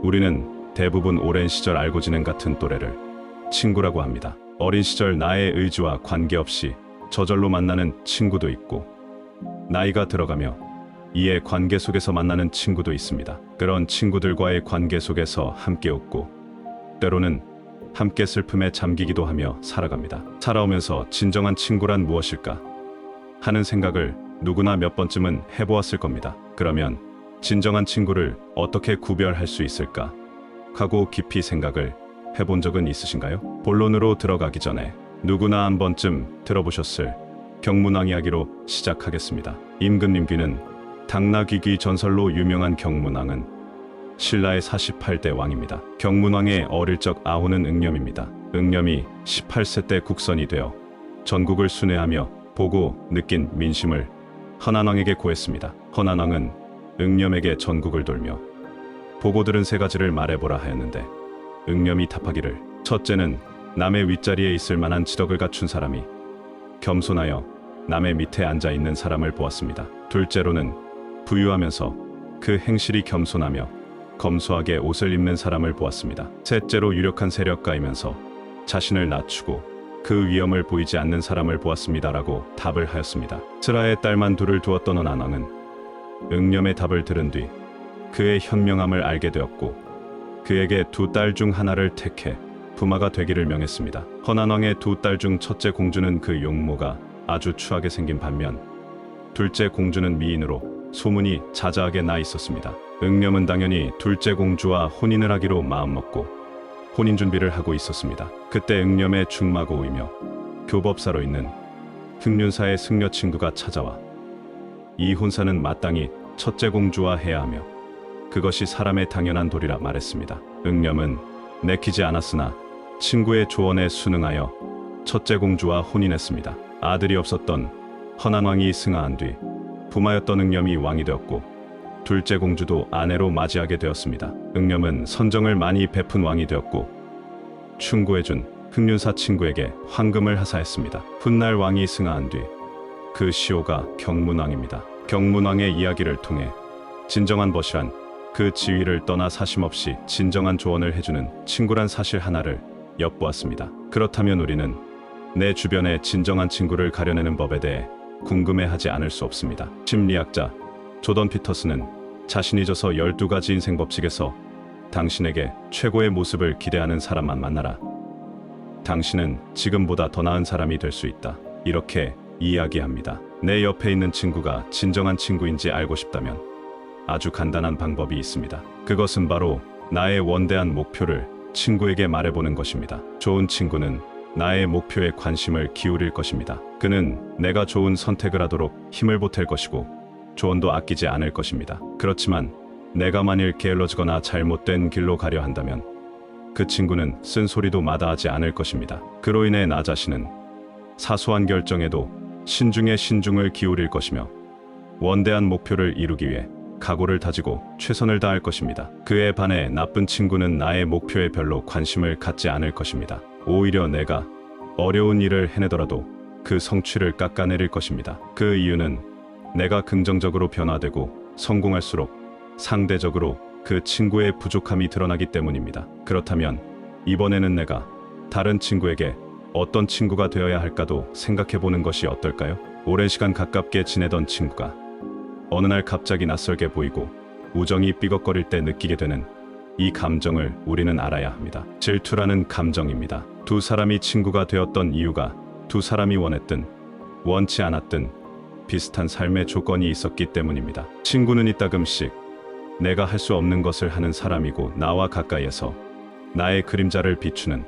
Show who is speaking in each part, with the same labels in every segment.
Speaker 1: 우리는 대부분 오랜 시절 알고 지낸 같은 또래를 친구라고 합니다. 어린 시절 나의 의지와 관계없이 저절로 만나는 친구도 있고, 나이가 들어가며 이의 관계 속에서 만나는 친구도 있습니다. 그런 친구들과의 관계 속에서 함께 웃고, 때로는 함께 슬픔에 잠기기도 하며 살아갑니다. 살아오면서 진정한 친구란 무엇일까 하는 생각을 누구나 몇 번쯤은 해보았을 겁니다. 그러면 진정한 친구를 어떻게 구별할 수 있을까 하고 깊이 생각을 해본 적은 있으신가요? 본론으로 들어가기 전에 누구나 한 번쯤 들어보셨을 경문왕 이야기로 시작하겠습니다. 임금님 귀는 당나귀귀 전설로 유명한 경문왕은 신라의 48대 왕입니다. 경문왕의 어릴 적 아우는 응념입니다. 응념이 18세 때 국선이 되어 전국을 순회하며 보고 느낀 민심을 헌안왕에게 고했습니다. 헌안왕은 응념에게 전국을 돌며 보고 들은 세 가지를 말해보라 하였는데, 응념이 답하기를, 첫째는 남의 윗자리에 있을 만한 지덕을 갖춘 사람이 겸손하여 남의 밑에 앉아 있는 사람을 보았습니다. 둘째로는 부유하면서 그 행실이 겸손하며 검소하게 옷을 입는 사람을 보았습니다. 셋째로 유력한 세력가이면서 자신을 낮추고 그 위엄을 보이지 않는 사람을 보았습니다라고 답을 하였습니다. 슬하의 딸만 둘을 두었던 헌안왕은 응념의 답을 들은 뒤 그의 현명함을 알게 되었고, 그에게 두 딸 중 하나를 택해 부마가 되기를 명했습니다. 헌안왕의 두 딸 중 첫째 공주는 그 용모가 아주 추하게 생긴 반면, 둘째 공주는 미인으로 소문이 자자하게 나 있었습니다. 응념은 당연히 둘째 공주와 혼인을 하기로 마음먹고 혼인 준비를 하고 있었습니다. 그때 응념의 중마고이며 교법사로 있는 흑륜사의 승려 친구가 찾아와 이 혼사는 마땅히 첫째 공주와 해야 하며 그것이 사람의 당연한 도리라 말했습니다. 응념은 내키지 않았으나 친구의 조언에 순응하여 첫째 공주와 혼인했습니다. 아들이 없었던 헌안왕이 승하한 뒤 부마였던 응념이 왕이 되었고, 둘째 공주도 아내로 맞이하게 되었습니다. 응념은 선정을 많이 베푼 왕이 되었고, 충고해준 흑륜사 친구에게 황금을 하사했습니다. 훗날 왕이 승하한 뒤 그 시호가 경문왕입니다. 경문왕의 이야기를 통해 진정한 벗이란 그 지위를 떠나 사심없이 진정한 조언을 해주는 친구란 사실 하나를 엿보았습니다. 그렇다면 우리는 내 주변의 진정한 친구를 가려내는 법에 대해 궁금해하지 않을 수 없습니다. 심리학자 조던 피터슨은 자신이 져서 12가지 인생 법칙에서 당신에게 최고의 모습을 기대하는 사람만 만나라, 당신은 지금보다 더 나은 사람이 될 수 있다, 이렇게 이야기합니다. 내 옆에 있는 친구가 진정한 친구인지 알고 싶다면 아주 간단한 방법이 있습니다. 그것은 바로 나의 원대한 목표를 친구에게 말해보는 것입니다. 좋은 친구는 나의 목표에 관심을 기울일 것입니다. 그는 내가 좋은 선택을 하도록 힘을 보탤 것이고 조언도 아끼지 않을 것입니다. 그렇지만 내가 만일 게을러지거나 잘못된 길로 가려 한다면 그 친구는 쓴소리도 마다하지 않을 것입니다. 그로 인해 나 자신은 사소한 결정에도 신중에 신중을 기울일 것이며 원대한 목표를 이루기 위해 각오를 다지고 최선을 다할 것입니다. 그에 반해 나쁜 친구는 나의 목표에 별로 관심을 갖지 않을 것입니다. 오히려 내가 어려운 일을 해내더라도 그 성취를 깎아내릴 것입니다. 그 이유는 내가 긍정적으로 변화되고 성공할수록 상대적으로 그 친구의 부족함이 드러나기 때문입니다. 그렇다면 이번에는 내가 다른 친구에게 어떤 친구가 되어야 할까도 생각해보는 것이 어떨까요? 오랜 시간 가깝게 지내던 친구가 어느 날 갑자기 낯설게 보이고 우정이 삐걱거릴 때 느끼게 되는 이 감정을 우리는 알아야 합니다. 질투라는 감정입니다. 두 사람이 친구가 되었던 이유가 두 사람이 원했든 원치 않았든 비슷한 삶의 조건이 있었기 때문입니다. 친구는 이따금씩 내가 할 수 없는 것을 하는 사람이고 나와 가까이에서 나의 그림자를 비추는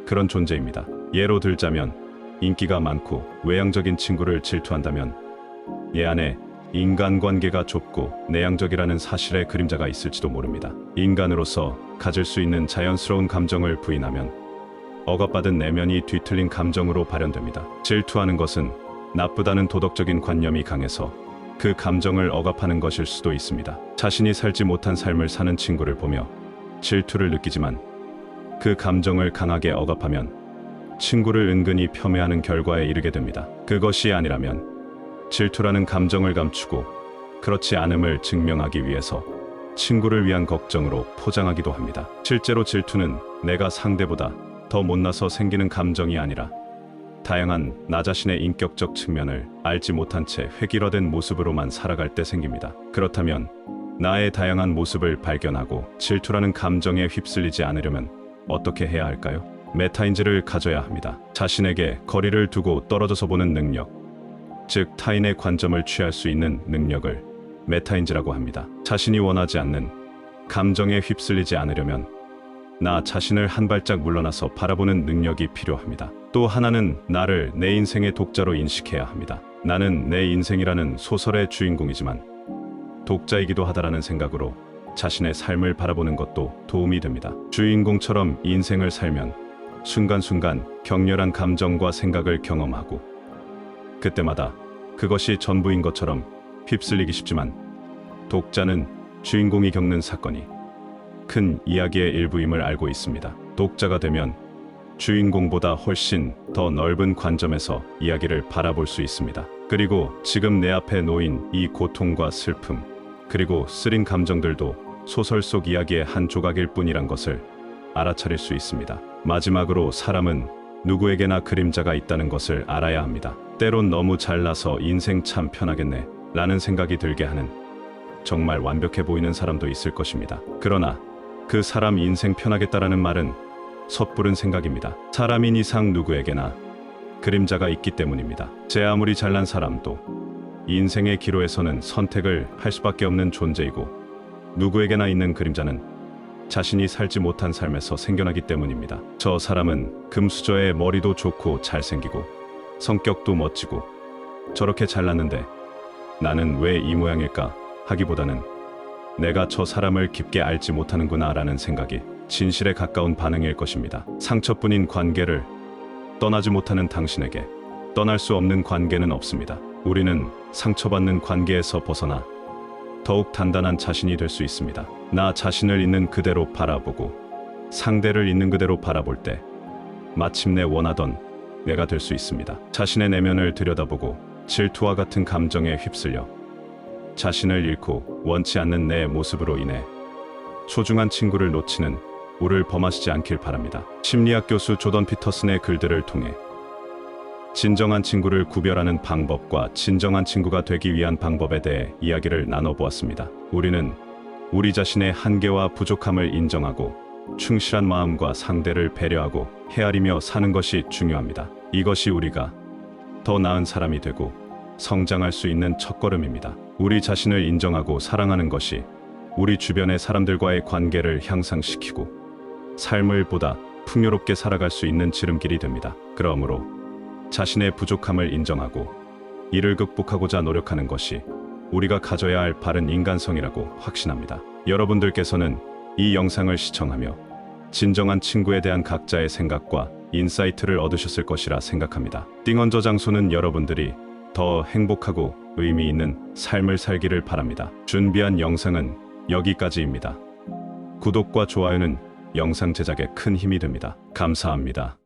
Speaker 1: 그런 존재입니다. 예로 들자면 인기가 많고 외향적인 친구를 질투한다면 얘 안에 인간관계가 좁고 내향적이라는 사실의 그림자가 있을지도 모릅니다. 인간으로서 가질 수 있는 자연스러운 감정을 부인하면 억압받은 내면이 뒤틀린 감정으로 발현됩니다. 질투하는 것은 나쁘다는 도덕적인 관념이 강해서 그 감정을 억압하는 것일 수도 있습니다. 자신이 살지 못한 삶을 사는 친구를 보며 질투를 느끼지만 그 감정을 강하게 억압하면 친구를 은근히 폄훼하는 결과에 이르게 됩니다. 그것이 아니라면 질투라는 감정을 감추고 그렇지 않음을 증명하기 위해서 친구를 위한 걱정으로 포장하기도 합니다. 실제로 질투는 내가 상대보다 더 못나서 생기는 감정이 아니라 다양한 나 자신의 인격적 측면을 알지 못한 채 획일화된 모습으로만 살아갈 때 생깁니다. 그렇다면 나의 다양한 모습을 발견하고 질투라는 감정에 휩쓸리지 않으려면 어떻게 해야 할까요? 메타인지를 가져야 합니다. 자신에게 거리를 두고 떨어져서 보는 능력, 즉 타인의 관점을 취할 수 있는 능력을 메타인지라고 합니다. 자신이 원하지 않는 감정에 휩쓸리지 않으려면 나 자신을 한 발짝 물러나서 바라보는 능력이 필요합니다. 또 하나는 나를 내 인생의 독자로 인식해야 합니다. 나는 내 인생이라는 소설의 주인공이지만 독자이기도 하다라는 생각으로 자신의 삶을 바라보는 것도 도움이 됩니다. 주인공처럼 인생을 살면 순간순간 격렬한 감정과 생각을 경험하고 그때마다 그것이 전부인 것처럼 휩쓸리기 쉽지만 독자는 주인공이 겪는 사건이 큰 이야기의 일부임을 알고 있습니다. 독자가 되면 주인공보다 훨씬 더 넓은 관점에서 이야기를 바라볼 수 있습니다. 그리고 지금 내 앞에 놓인 이 고통과 슬픔, 그리고 쓰린 감정들도 소설 속 이야기의 한 조각일 뿐이란 것을 알아차릴 수 있습니다. 마지막으로 사람은 누구에게나 그림자가 있다는 것을 알아야 합니다. 때론 너무 잘나서 인생 참 편하겠네 라는 생각이 들게 하는 정말 완벽해 보이는 사람도 있을 것입니다. 그러나 그 사람 인생 편하겠다라는 말은 섣부른 생각입니다. 사람인 이상 누구에게나 그림자가 있기 때문입니다. 제 아무리 잘난 사람도 인생의 기로에서는 선택을 할 수밖에 없는 존재이고 누구에게나 있는 그림자는 자신이 살지 못한 삶에서 생겨나기 때문입니다. 저 사람은 금수저에 머리도 좋고 잘생기고 성격도 멋지고 저렇게 잘났는데 나는 왜 이 모양일까 하기보다는 내가 저 사람을 깊게 알지 못하는구나 라는 생각이 진실에 가까운 반응일 것입니다. 상처뿐인 관계를 떠나지 못하는 당신에게 떠날 수 없는 관계는 없습니다. 우리는 상처받는 관계에서 벗어나 더욱 단단한 자신이 될 수 있습니다. 나 자신을 있는 그대로 바라보고 상대를 있는 그대로 바라볼 때 마침내 원하던 내가 될 수 있습니다. 자신의 내면을 들여다보고 질투와 같은 감정에 휩쓸려 자신을 잃고 원치 않는 내 모습으로 인해 소중한 친구를 놓치는 우를 범하시지 않길 바랍니다. 심리학 교수 조던 피터슨의 글들을 통해 진정한 친구를 구별하는 방법과 진정한 친구가 되기 위한 방법에 대해 이야기를 나눠보았습니다. 우리는 우리 자신의 한계와 부족함을 인정하고 충실한 마음과 상대를 배려하고 헤아리며 사는 것이 중요합니다. 이것이 우리가 더 나은 사람이 되고 성장할 수 있는 첫걸음입니다. 우리 자신을 인정하고 사랑하는 것이 우리 주변의 사람들과의 관계를 향상시키고 삶을 보다 풍요롭게 살아갈 수 있는 지름길이 됩니다. 그러므로 자신의 부족함을 인정하고 이를 극복하고자 노력하는 것이 우리가 가져야 할 바른 인간성이라고 확신합니다. 여러분들께서는 이 영상을 시청하며 진정한 친구에 대한 각자의 생각과 인사이트를 얻으셨을 것이라 생각합니다. 띵언저 장소는 여러분들이 더 행복하고 의미 있는 삶을 살기를 바랍니다. 준비한 영상은 여기까지입니다. 구독과 좋아요는 영상 제작에 큰 힘이 됩니다. 감사합니다.